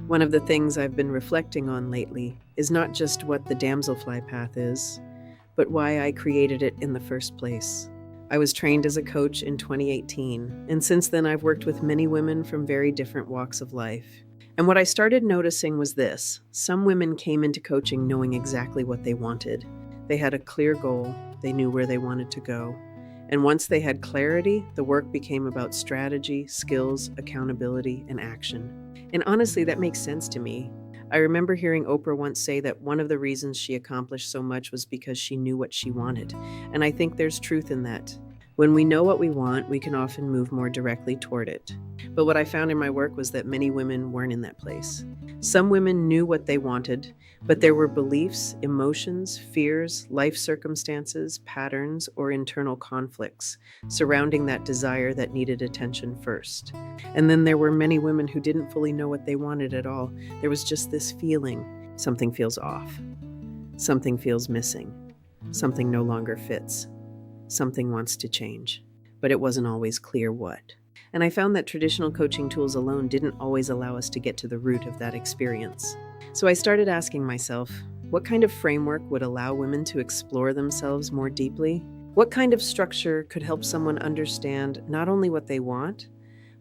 One of the things I've been reflecting on lately is not just what the Damselfly Path is, but why I created it in the first place. I was trained as a coach in 2018, and since then I've worked with many women from very different walks of life. And what I started noticing was this: some women came into coaching knowing exactly what they wanted. They had a clear goal, they knew where they wanted to go. And once they had clarity, the work became about strategy, skills, accountability, and action. And honestly, that makes sense to me. I remember hearing Oprah once say that one of the reasons she accomplished so much was because she knew what she wanted. And I think there's truth in that. When we know what we want, we can often move more directly toward it. But what I found in my work was that many women weren't in that place. Some women knew what they wanted, but there were beliefs, emotions, fears, life circumstances, patterns, or internal conflicts surrounding that desire that needed attention first. And then there were many women who didn't fully know what they wanted at all. There was just this feeling: something feels off, something feels missing, something no longer fits, something wants to change. But it wasn't always clear what. And I found that traditional coaching tools alone didn't always allow us to get to the root of that experience. So I started asking myself, what kind of framework would allow women to explore themselves more deeply? What kind of structure could help someone understand not only what they want,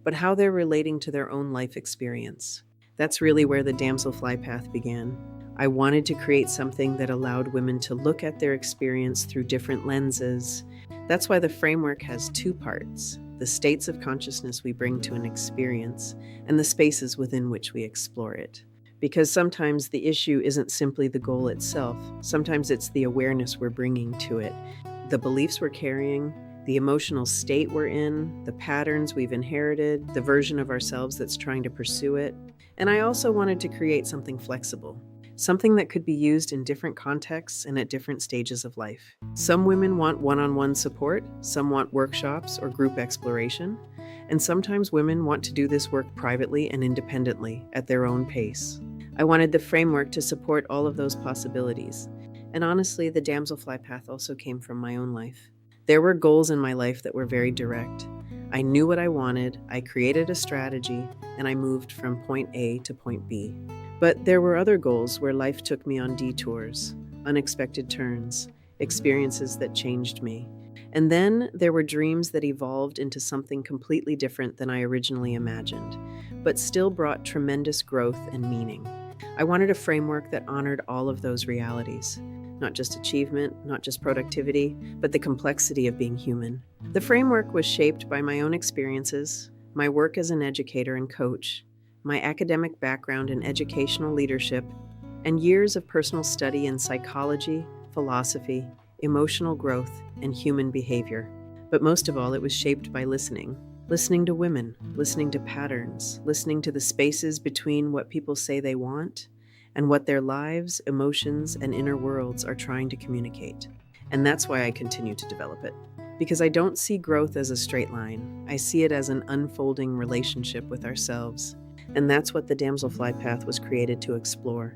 but how they're relating to their own life experience? That's really where the Damselfly Path began. I wanted to create something that allowed women to look at their experience through different lenses. That's why the framework has two parts: the states of consciousness we bring to an experience, and the spaces within which we explore it. Because sometimes the issue isn't simply the goal itself, sometimes it's the awareness we're bringing to it, the beliefs we're carrying, the emotional state we're in, the patterns we've inherited, the version of ourselves that's trying to pursue it. And I also wanted to create something flexible, something that could be used in different contexts and at different stages of life. Some women want one-on-one support, some want workshops or group exploration, and sometimes women want to do this work privately and independently at their own pace. I wanted the framework to support all of those possibilities. And honestly, the Damselfly Path also came from my own life. There were goals in my life that were very direct. I knew what I wanted, I created a strategy, and I moved from point A to point B. But there were other goals where life took me on detours, unexpected turns, experiences that changed me. And then there were dreams that evolved into something completely different than I originally imagined, but still brought tremendous growth and meaning. I wanted a framework that honored all of those realities. Not just achievement, not just productivity, but the complexity of being human. The framework was shaped by my own experiences, my work as an educator and coach, my academic background in educational leadership, and years of personal study in psychology, philosophy, emotional growth, and human behavior. But most of all, it was shaped by listening to women, listening to patterns, listening to the spaces between what people say they want and what their lives, emotions, and inner worlds are trying to communicate. And that's why I continue to develop it. Because I don't see growth as a straight line. I see it as an unfolding relationship with ourselves. And that's what the Damselfly Path was created to explore.